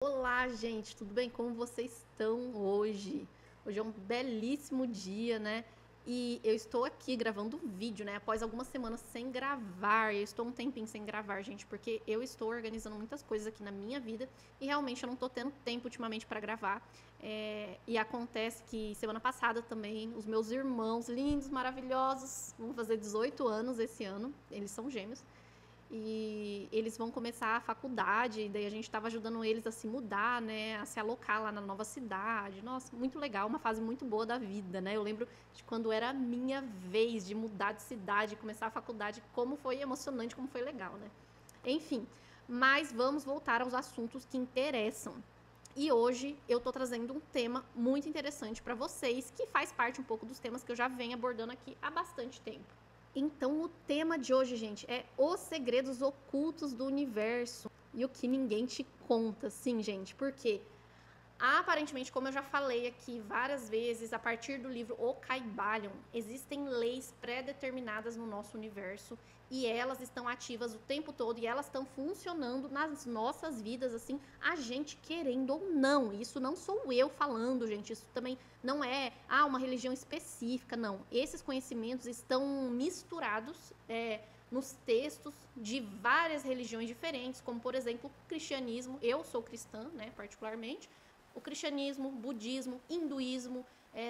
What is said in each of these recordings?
Olá, gente, tudo bem? Como vocês estão hoje? Hoje é um belíssimo dia, né? E eu estou aqui gravando um vídeo, né? Após algumas semanas sem gravar. Eu estou um tempinho sem gravar, gente, porque eu estou organizando muitas coisas aqui na minha vida e realmente eu não estou tendo tempo ultimamente para gravar. E acontece que semana passada também os meus irmãos lindos, maravilhosos, vão fazer 18 anos esse ano. Eles são gêmeos. E eles vão começar a faculdade, daí a gente estava ajudando eles a se mudar, né, a se alocar lá na nova cidade. Nossa, muito legal, uma fase muito boa da vida, né? Eu lembro de quando era a minha vez de mudar de cidade, começar a faculdade, como foi emocionante, como foi legal, né? Enfim, mas vamos voltar aos assuntos que interessam. E hoje eu tô trazendo um tema muito interessante para vocês, que faz parte um pouco dos temas que eu já venho abordando aqui há bastante tempo. Então, o tema de hoje, gente, é os segredos ocultos do universo e o que ninguém te conta. Sim, gente, porque aparentemente, como eu já falei aqui várias vezes, a partir do livro O Caibalion, existem leis pré-determinadas no nosso universo e elas estão ativas o tempo todo e elas estão funcionando nas nossas vidas, assim, a gente querendo ou não. Isso não sou eu falando, gente, isso também não é uma religião específica, não. Esses conhecimentos estão misturados nos textos de várias religiões diferentes, como, por exemplo, o cristianismo. Eu sou cristã, né, particularmente. O cristianismo, budismo, hinduísmo,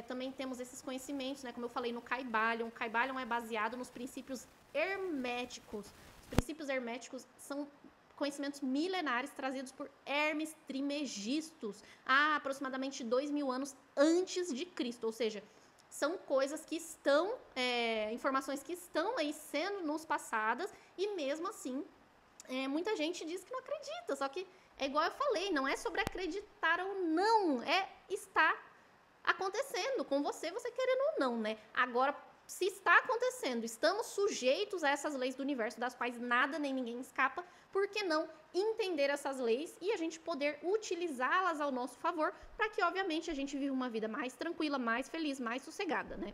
também temos esses conhecimentos, né? Como eu falei no Caibalion. O Caibalion é baseado nos princípios herméticos. Os princípios herméticos são conhecimentos milenares trazidos por Hermes Trismegistus há aproximadamente 2000 anos antes de Cristo. Ou seja, são coisas que estão, informações que estão aí sendo nos passadas e mesmo assim muita gente diz que não acredita, só que é igual eu falei, não é sobre acreditar ou não, é estar acontecendo com você, você querendo ou não, né? Agora, se está acontecendo, estamos sujeitos a essas leis do universo, das quais nada nem ninguém escapa, por que não entender essas leis e a gente poder utilizá-las ao nosso favor, para que, obviamente, a gente viva uma vida mais tranquila, mais feliz, mais sossegada, né?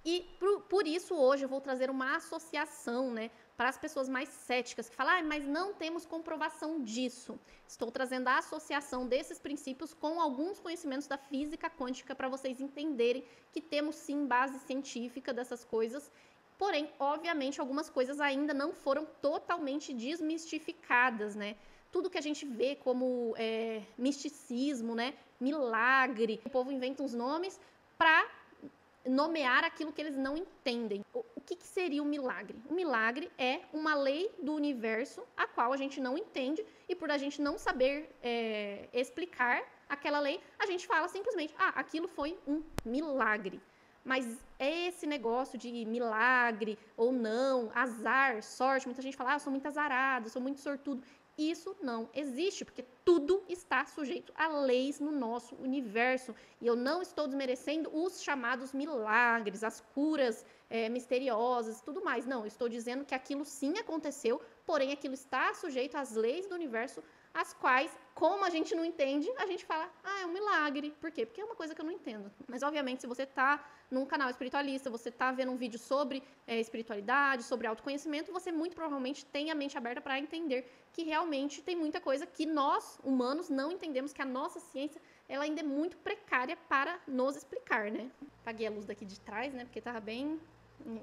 E por isso hoje eu vou trazer uma associação, né, para as pessoas mais céticas que falam, mas não temos comprovação disso. Estou trazendo a associação desses princípios com alguns conhecimentos da física quântica para vocês entenderem que temos sim base científica dessas coisas. Porém, obviamente, algumas coisas ainda não foram totalmente desmistificadas, né? Tudo que a gente vê como misticismo, né, milagre, o povo inventa uns nomes para nomear aquilo que eles não entendem. O que seria um milagre? O milagre é uma lei do universo a qual a gente não entende e por a gente não saber explicar aquela lei, a gente fala simplesmente, aquilo foi um milagre. Mas esse negócio de milagre ou não, azar, sorte, muita gente fala, eu sou muito azarado, sou muito sortudo. Isso não existe, porque tudo está sujeito a leis no nosso universo. E eu não estou desmerecendo os chamados milagres, as curas misteriosas e tudo mais. Não, eu estou dizendo que aquilo sim aconteceu, porém aquilo está sujeito às leis do universo, as quais, como a gente não entende, a gente fala, é um milagre. Por quê? Porque é uma coisa que eu não entendo. Mas, obviamente, se você está num canal espiritualista, você está vendo um vídeo sobre espiritualidade, sobre autoconhecimento, você muito provavelmente tem a mente aberta para entender que realmente tem muita coisa que nós, humanos, não entendemos, que a nossa ciência ela ainda é muito precária para nos explicar, né? Apaguei a luz daqui de trás, né? Porque estava bem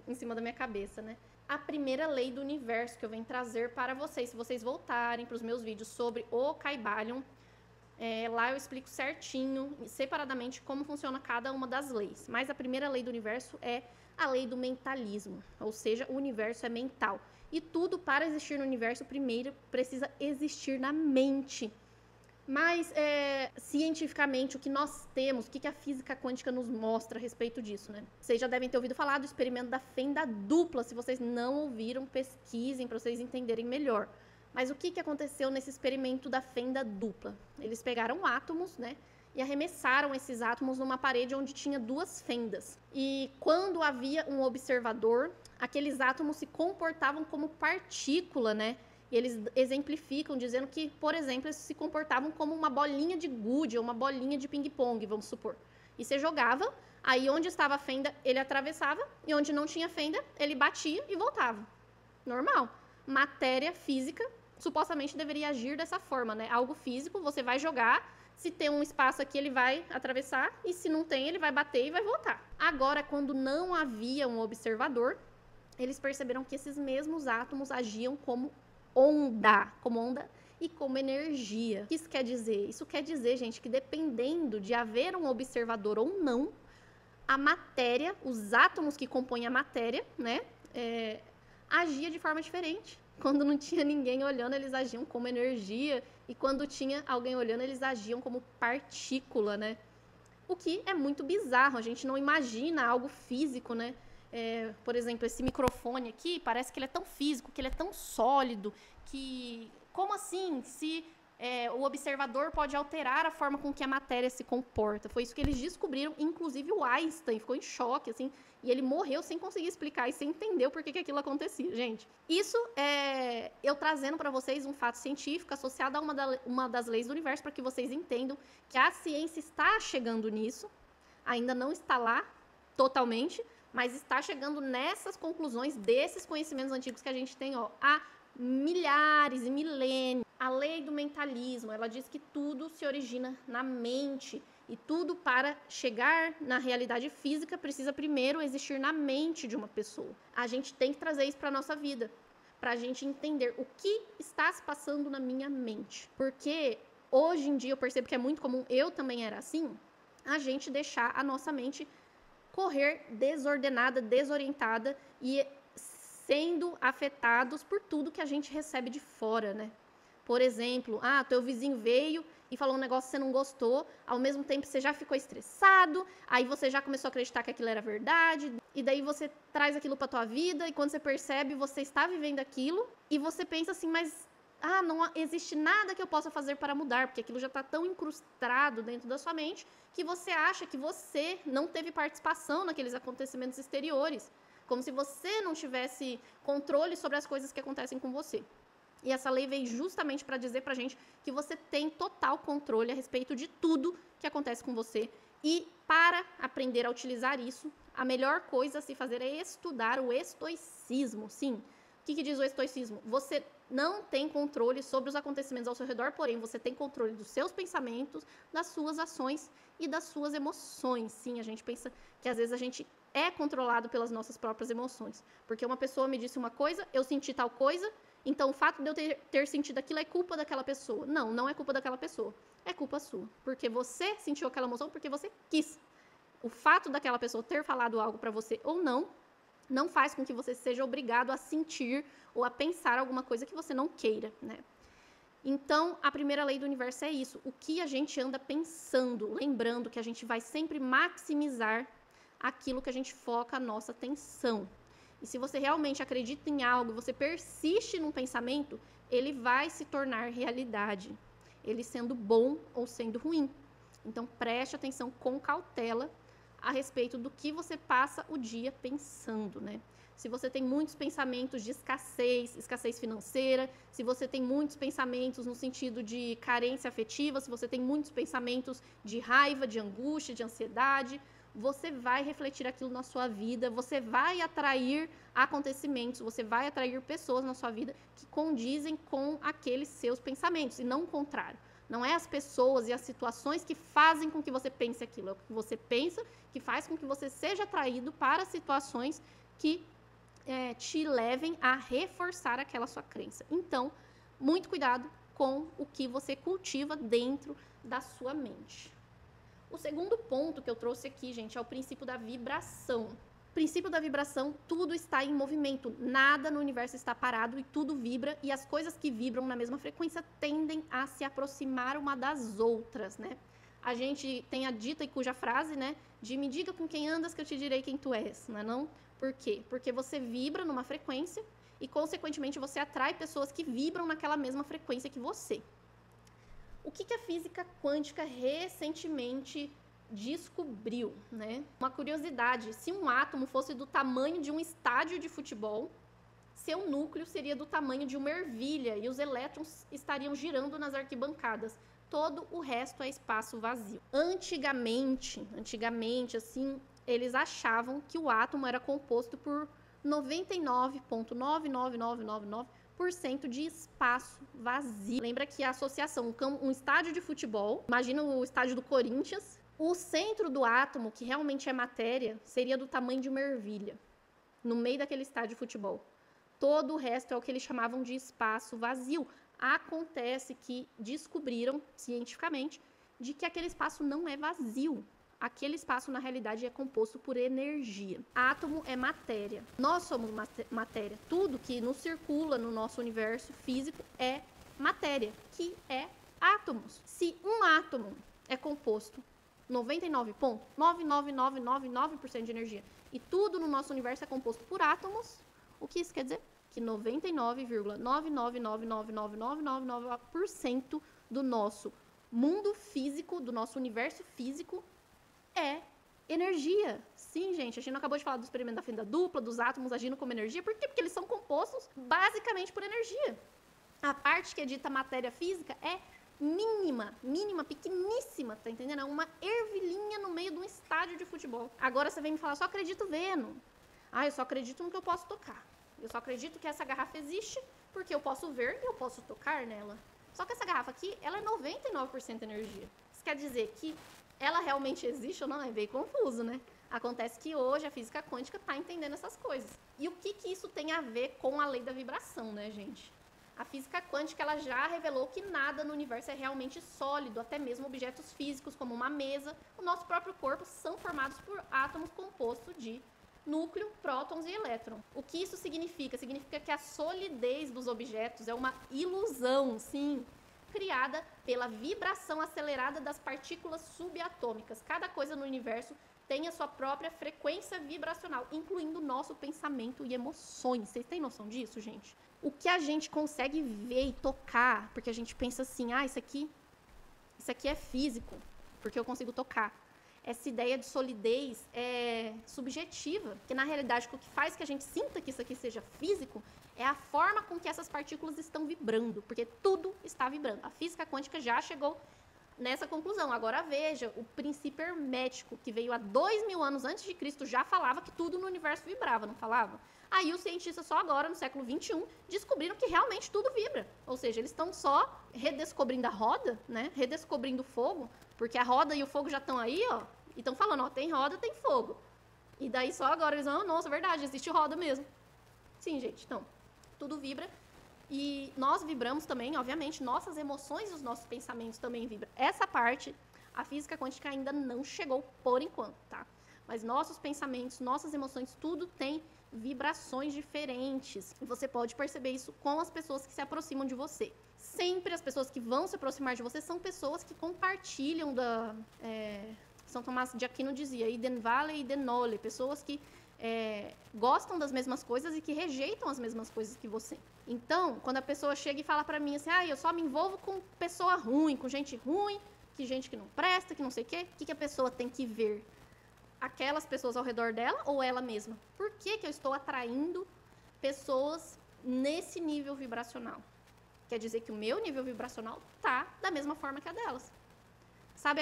em cima da minha cabeça, né? A primeira lei do universo que eu venho trazer para vocês, se vocês voltarem para os meus vídeos sobre o Caibalion, lá eu explico certinho, separadamente, como funciona cada uma das leis. Mas a primeira lei do universo é a lei do mentalismo, ou seja, o universo é mental. E tudo para existir no universo, primeiro, precisa existir na mente. Mas, cientificamente, o que nós temos, o que a física quântica nos mostra a respeito disso, né? Vocês já devem ter ouvido falar do experimento da fenda dupla. Se vocês não ouviram, pesquisem para vocês entenderem melhor. Mas o que aconteceu nesse experimento da fenda dupla? Eles pegaram átomos, né? E arremessaram esses átomos numa parede onde tinha duas fendas. E quando havia um observador, aqueles átomos se comportavam como partícula, né? E eles exemplificam dizendo que, por exemplo, eles se comportavam como uma bolinha de gude ou uma bolinha de ping-pong, vamos supor. E você jogava, aí onde estava a fenda, ele atravessava, e onde não tinha fenda, ele batia e voltava. Normal. Matéria física supostamente deveria agir dessa forma, né? Algo físico, você vai jogar, se tem um espaço aqui, ele vai atravessar, e se não tem, ele vai bater e vai voltar. Agora, quando não havia um observador, eles perceberam que esses mesmos átomos agiam como onda e como energia. O que isso quer dizer? Isso quer dizer, gente, que dependendo de haver um observador ou não, a matéria, os átomos que compõem a matéria, né, agia de forma diferente. Quando não tinha ninguém olhando, eles agiam como energia, e quando tinha alguém olhando, eles agiam como partícula, né? O que é muito bizarro, a gente não imagina algo físico, né? Por exemplo, esse microfone aqui, parece que ele é tão físico, que ele é tão sólido, que... Como assim? Se o observador pode alterar a forma com que a matéria se comporta. Foi isso que eles descobriram, inclusive o Einstein ficou em choque, assim, e ele morreu sem conseguir explicar e sem entender o porquê que aquilo acontecia, gente. Isso é eu trazendo para vocês um fato científico associado a uma das leis do universo, para que vocês entendam que a ciência está chegando nisso, ainda não está lá totalmente, mas está chegando nessas conclusões desses conhecimentos antigos que a gente tem, há milhares e milênios. A lei do mentalismo, ela diz que tudo se origina na mente, e tudo para chegar na realidade física precisa primeiro existir na mente de uma pessoa. A gente tem que trazer isso para a nossa vida, para a gente entender o que está se passando na minha mente. Porque hoje em dia eu percebo que é muito comum, eu também era assim, a gente deixar a nossa mente correr desordenada, desorientada e sendo afetados por tudo que a gente recebe de fora, né? Por exemplo, teu vizinho veio e falou um negócio que você não gostou, ao mesmo tempo você já ficou estressado, aí você já começou a acreditar que aquilo era verdade, e daí você traz aquilo pra tua vida, e quando você percebe, você está vivendo aquilo, e você pensa assim, mas não existe nada que eu possa fazer para mudar, porque aquilo já está tão incrustado dentro da sua mente, que você acha que você não teve participação naqueles acontecimentos exteriores, como se você não tivesse controle sobre as coisas que acontecem com você. E essa lei veio justamente para dizer pra gente que você tem total controle a respeito de tudo que acontece com você. E para aprender a utilizar isso, a melhor coisa a se fazer é estudar o estoicismo. Sim, o que diz o estoicismo? Você não tem controle sobre os acontecimentos ao seu redor, porém você tem controle dos seus pensamentos, das suas ações e das suas emoções. Sim, a gente pensa que às vezes a gente é controlado pelas nossas próprias emoções. Porque uma pessoa me disse uma coisa, eu senti tal coisa, então o fato de eu ter sentido aquilo é culpa daquela pessoa. Não, não é culpa daquela pessoa. É culpa sua. Porque você sentiu aquela emoção porque você quis. O fato daquela pessoa ter falado algo para você ou não faz com que você seja obrigado a sentir ou a pensar alguma coisa que você não queira, né? Então, a primeira lei do universo é isso. O que a gente anda pensando, lembrando que a gente vai sempre maximizar aquilo que a gente foca a nossa atenção. E se você realmente acredita em algo, você persiste num pensamento, ele vai se tornar realidade, ele sendo bom ou sendo ruim. Então, preste atenção com cautela a respeito do que você passa o dia pensando, né? Se você tem muitos pensamentos de escassez financeira, se você tem muitos pensamentos no sentido de carência afetiva, se você tem muitos pensamentos de raiva, de angústia, de ansiedade, você vai refletir aquilo na sua vida, você vai atrair acontecimentos, você vai atrair pessoas na sua vida que condizem com aqueles seus pensamentos, e não o contrário. Não é as pessoas e as situações que fazem com que você pense aquilo, é o que você pensa que faz com que você seja atraído para situações que te levem a reforçar aquela sua crença. Então, muito cuidado com o que você cultiva dentro da sua mente. O segundo ponto que eu trouxe aqui, gente, é o princípio da vibração. O princípio da vibração, tudo está em movimento, nada no universo está parado e tudo vibra, e as coisas que vibram na mesma frequência tendem a se aproximar uma das outras, né? A gente tem a dita e cuja frase, né, de me diga com quem andas que eu te direi quem tu és, não é não? Por quê? Porque você vibra numa frequência e, consequentemente, você atrai pessoas que vibram naquela mesma frequência que você. O que a física quântica recentemente descobriu, né? Uma curiosidade, se um átomo fosse do tamanho de um estádio de futebol, seu núcleo seria do tamanho de uma ervilha e os elétrons estariam girando nas arquibancadas. Todo o resto é espaço vazio. Antigamente, assim, eles achavam que o átomo era composto por 99,99999 99% de espaço vazio. Lembra que a associação, um estádio de futebol, imagina o estádio do Corinthians, o centro do átomo, que realmente é matéria, seria do tamanho de uma ervilha, no meio daquele estádio de futebol. Todo o resto é o que eles chamavam de espaço vazio. Acontece que descobriram, cientificamente, de que aquele espaço não é vazio. Aquele espaço, na realidade, é composto por energia. Átomo é matéria. Nós somos matéria. Tudo que nos circula no nosso universo físico é matéria, que é átomos. Se um átomo é composto 99,99999% de energia e tudo no nosso universo é composto por átomos, o que isso quer dizer? Que 99,9999999% do nosso mundo físico, do nosso universo físico, é energia. Sim, gente, a gente não acabou de falar do experimento da fenda dupla, dos átomos agindo como energia. Por quê? Porque eles são compostos basicamente por energia. A parte que é dita matéria física é mínima, pequeníssima, tá entendendo? É uma ervilhinha no meio de um estádio de futebol. Agora você vem me falar, só acredito vendo. Eu só acredito no que eu posso tocar. Eu só acredito que essa garrafa existe porque eu posso ver e eu posso tocar nela. Só que essa garrafa aqui, ela é 99% energia. Isso quer dizer que ela realmente existe ou não? É bem confuso, né? Acontece que hoje a física quântica está entendendo essas coisas. E o que isso tem a ver com a lei da vibração, né, gente? A física quântica, ela já revelou que nada no universo é realmente sólido, até mesmo objetos físicos como uma mesa, o nosso próprio corpo, são formados por átomos compostos de núcleo, prótons e elétron. O que isso significa? Significa que a solidez dos objetos é uma ilusão, sim, criada pela vibração acelerada das partículas subatômicas. Cada coisa no universo tem a sua própria frequência vibracional, incluindo o nosso pensamento e emoções. Vocês têm noção disso, gente? O que a gente consegue ver e tocar, porque a gente pensa assim, isso aqui é físico, porque eu consigo tocar. Essa ideia de solidez é subjetiva, que na realidade o que faz que a gente sinta que isso aqui seja físico é a forma com que essas partículas estão vibrando, porque tudo está vibrando. A física quântica já chegou nessa conclusão. Agora veja, o princípio hermético, que veio há 2000 anos antes de Cristo, já falava que tudo no universo vibrava, não falava? Aí os cientistas só agora, no século XXI, descobriram que realmente tudo vibra. Ou seja, eles estão só redescobrindo a roda, né? Redescobrindo o fogo, porque a roda e o fogo já estão aí, ó, e estão falando, tem roda, tem fogo. E daí só agora eles vão, nossa, verdade, existe roda mesmo. Sim, gente, então, tudo vibra. E nós vibramos também, obviamente, nossas emoções e os nossos pensamentos também vibram. Essa parte, a física quântica ainda não chegou por enquanto, tá? Mas nossos pensamentos, nossas emoções, tudo tem vibrações diferentes. E você pode perceber isso com as pessoas que se aproximam de você. Sempre as pessoas que vão se aproximar de você são pessoas que compartilham da... São Tomás de Aquino dizia, idem vale, idem nole, pessoas que gostam das mesmas coisas e que rejeitam as mesmas coisas que você. Então, quando a pessoa chega e fala pra mim assim, eu só me envolvo com pessoa ruim, com gente ruim, que gente que não presta, que não sei o quê, o que a pessoa tem que ver? Aquelas pessoas ao redor dela ou ela mesma? Por que eu estou atraindo pessoas nesse nível vibracional? Quer dizer que o meu nível vibracional tá da mesma forma que a delas. Sabe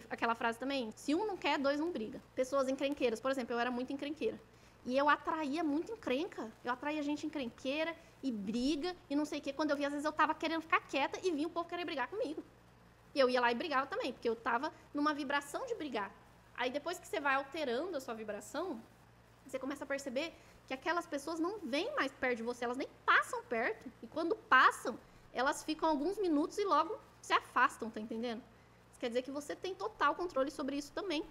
aquela frase também? Se um não quer, dois não briga. Pessoas encrenqueiras. Por exemplo, eu era muito encrenqueira. E eu atraía muito encrenca. Eu atraía gente encrenqueira e briga e não sei o quê. Quando eu via, às vezes eu tava querendo ficar quieta e vinha o povo querer brigar comigo. E eu ia lá e brigava também, porque eu tava numa vibração de brigar. Aí depois que você vai alterando a sua vibração, você começa a perceber que aquelas pessoas não vêm mais perto de você, elas nem passam perto. E quando passam, elas ficam alguns minutos e logo se afastam, tá entendendo? Quer dizer que você tem total controle sobre isso também.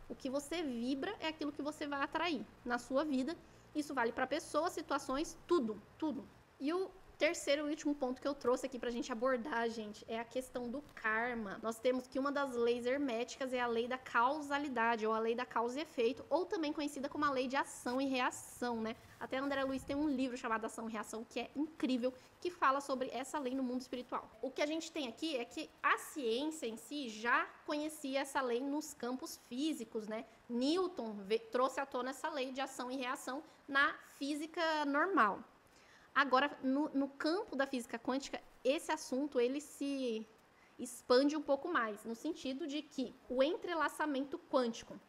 O que você vibra é aquilo que você vai atrair na sua vida. Isso vale para pessoas, situações, tudo, tudo. E o terceiro e último ponto que eu trouxe aqui pra gente abordar, gente, é a questão do karma. Nós temos que uma das leis herméticas é a lei da causalidade, ou a lei da causa e efeito, ou também conhecida como a lei de ação e reação, né? Até André Luiz tem um livro chamado Ação e Reação, que é incrível, que fala sobre essa lei no mundo espiritual. O que a gente tem aqui é que a ciência em si já conhecia essa lei nos campos físicos, né? Newton trouxe à tona essa lei de ação e reação na física normal. Agora, no campo da física quântica, esse assunto ele se expande um pouco mais, no sentido de que o entrelaçamento quântico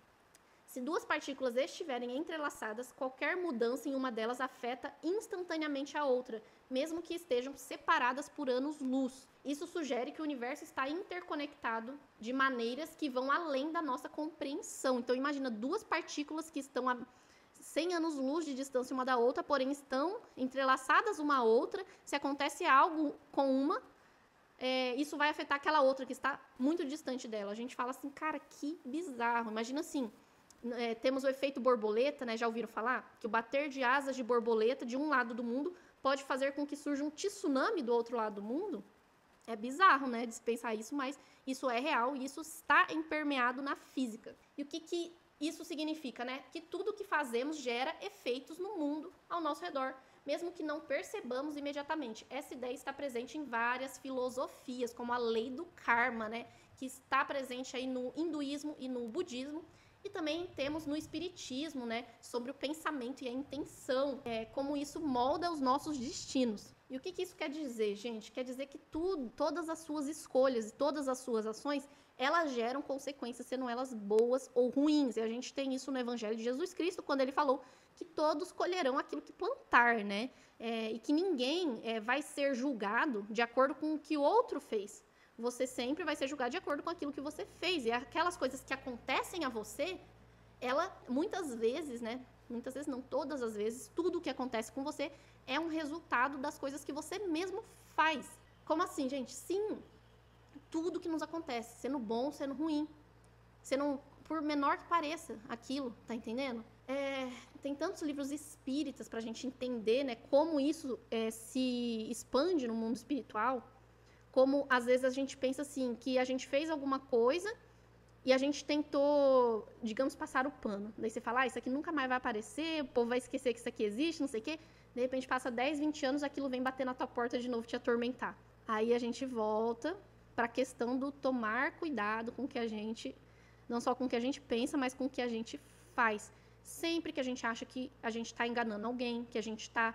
Se duas partículas estiverem entrelaçadas, qualquer mudança em uma delas afeta instantaneamente a outra, mesmo que estejam separadas por anos-luz. Isso sugere que o universo está interconectado de maneiras que vão além da nossa compreensão. Então, imagina duas partículas que estão a 100 anos-luz de distância uma da outra, porém estão entrelaçadas uma à outra. Se acontece algo com uma, isso vai afetar aquela outra que está muito distante dela. A gente fala assim, cara, que bizarro. Imagina assim, temos o efeito borboleta, né? Já ouviram falar? Que o bater de asas de borboleta de um lado do mundo pode fazer com que surja um tsunami do outro lado do mundo. É bizarro, né? De se pensar isso, mas isso é real e isso está impermeado na física. E o que isso significa, né? Que tudo que fazemos gera efeitos no mundo ao nosso redor, mesmo que não percebamos imediatamente. Essa ideia está presente em várias filosofias, como a lei do karma, né? Que está presente aí no hinduísmo e no budismo. E também temos no espiritismo, né? Sobre o pensamento e a intenção, como isso molda os nossos destinos. E o que isso quer dizer, gente? Quer dizer que todas as suas escolhas e todas as suas ações, elas geram consequências, sendo elas boas ou ruins. E a gente tem isso no Evangelho de Jesus Cristo, quando ele falou que todos colherão aquilo que plantar, né? E que ninguém vai ser julgado de acordo com o que o outro fez. Você sempre vai ser julgado de acordo com aquilo que você fez. E aquelas coisas que acontecem a você, muitas vezes, né? Muitas vezes não, todas as vezes, tudo o que acontece com você é um resultado das coisas que você mesmo faz. Como assim, gente? Sim, tudo que nos acontece, sendo bom, sendo ruim, sendo, por menor que pareça aquilo, tá entendendo? Tem tantos livros espíritas pra gente entender, né, como isso se expande no mundo espiritual, como às vezes a gente pensa assim, que a gente fez alguma coisa e a gente tentou, digamos, passar o pano. Daí você fala, isso aqui nunca mais vai aparecer, o povo vai esquecer que isso aqui existe, não sei o quê. De repente passa 10, 20 anos, aquilo vem bater na tua porta de novo, te atormentar. Aí a gente volta para a questão do tomar cuidado com o que a gente, não só com o que a gente pensa, mas com o que a gente faz. Sempre que a gente acha que a gente está enganando alguém, que a gente está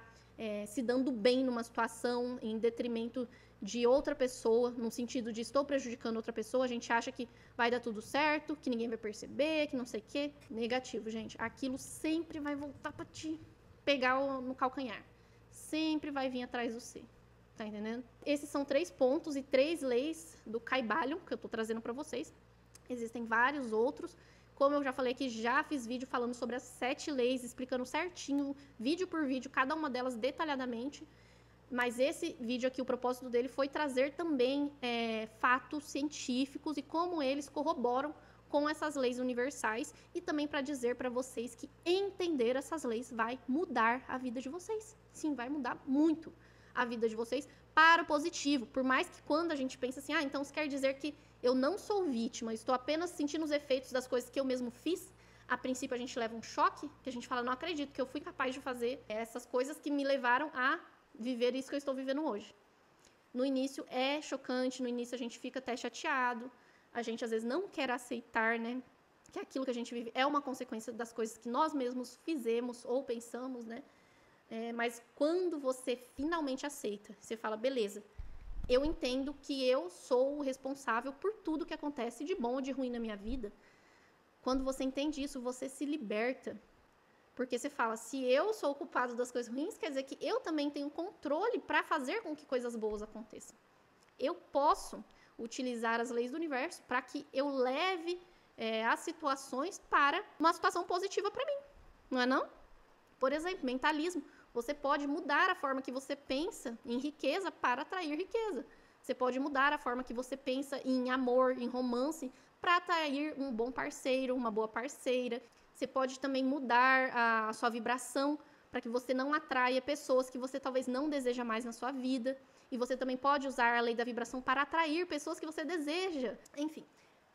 se dando bem numa situação em detrimento de outra pessoa, no sentido de estou prejudicando outra pessoa, a gente acha que vai dar tudo certo, que ninguém vai perceber, que não sei o quê. Negativo, gente. Aquilo sempre vai voltar para te pegar no calcanhar. Sempre vai vir atrás do você. Tá entendendo? Esses são 3 pontos e 3 leis do Kybalion que eu tô trazendo para vocês. Existem vários outros. Como eu já falei que já fiz vídeo falando sobre as 7 leis, explicando certinho, vídeo por vídeo, cada uma delas detalhadamente. Mas esse vídeo aqui, o propósito dele foi trazer também fatos científicos e como eles corroboram com essas leis universais e também para dizer para vocês que entender essas leis vai mudar a vida de vocês. Sim, vai mudar muito a vida de vocês para o positivo. Por mais que quando a gente pensa assim, então isso quer dizer que eu não sou vítima, estou apenas sentindo os efeitos das coisas que eu mesmo fiz. A princípio a gente leva um choque, que a gente fala, não acredito que eu fui capaz de fazer essas coisas que me levaram a viver isso que eu estou vivendo hoje. No início é chocante, no início a gente fica até chateado, a gente às vezes não quer aceitar, né, que aquilo que a gente vive é uma consequência das coisas que nós mesmos fizemos ou pensamos, né, mas quando você finalmente aceita, você fala, beleza, eu entendo que eu sou o responsável por tudo que acontece de bom ou de ruim na minha vida. Quando você entende isso, você se liberta. Porque você fala, se eu sou o culpado das coisas ruins, quer dizer que eu também tenho controle para fazer com que coisas boas aconteçam. Eu posso utilizar as leis do universo para que eu leve as situações para uma situação positiva para mim. Não é não? Por exemplo, mentalismo. Você pode mudar a forma que você pensa em riqueza para atrair riqueza. Você pode mudar a forma que você pensa em amor, em romance, para atrair um bom parceiro, uma boa parceira. Você pode também mudar a sua vibração para que você não atraia pessoas que você talvez não deseja mais na sua vida. E você também pode usar a lei da vibração para atrair pessoas que você deseja. Enfim,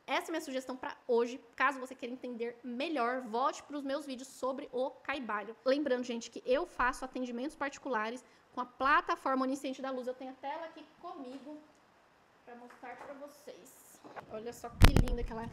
essa é a minha sugestão para hoje. Caso você queira entender melhor, volte para os meus vídeos sobre o Kybalion. Lembrando, gente, que eu faço atendimentos particulares com a plataforma Onisciente da Luz. Eu tenho a tela aqui comigo para mostrar para vocês. Olha só que linda que ela é.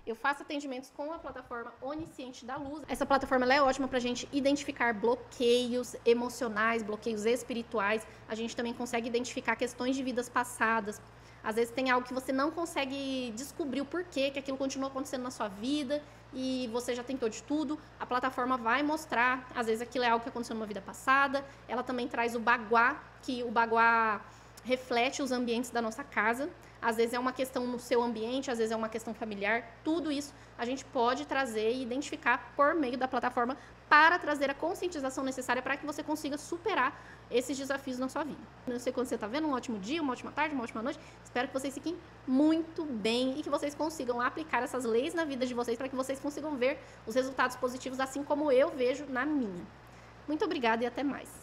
Eu faço atendimentos com a plataforma Onisciente da Luz. Essa plataforma ela é ótima para a gente identificar bloqueios emocionais, bloqueios espirituais. A gente também consegue identificar questões de vidas passadas. Às vezes tem algo que você não consegue descobrir o porquê que aquilo continua acontecendo na sua vida e você já tentou de tudo. A plataforma vai mostrar, às vezes aquilo é algo que aconteceu numa vida passada. Ela também traz o Baguá, que o Baguá reflete os ambientes da nossa casa. Às vezes é uma questão no seu ambiente, às vezes é uma questão familiar. Tudo isso a gente pode trazer e identificar por meio da plataforma para trazer a conscientização necessária para que você consiga superar esses desafios na sua vida. Não sei quando você está vendo, um ótimo dia, uma ótima tarde, uma ótima noite. Espero que vocês fiquem muito bem e que vocês consigam aplicar essas leis na vida de vocês para que vocês consigam ver os resultados positivos assim como eu vejo na minha. Muito obrigada e até mais.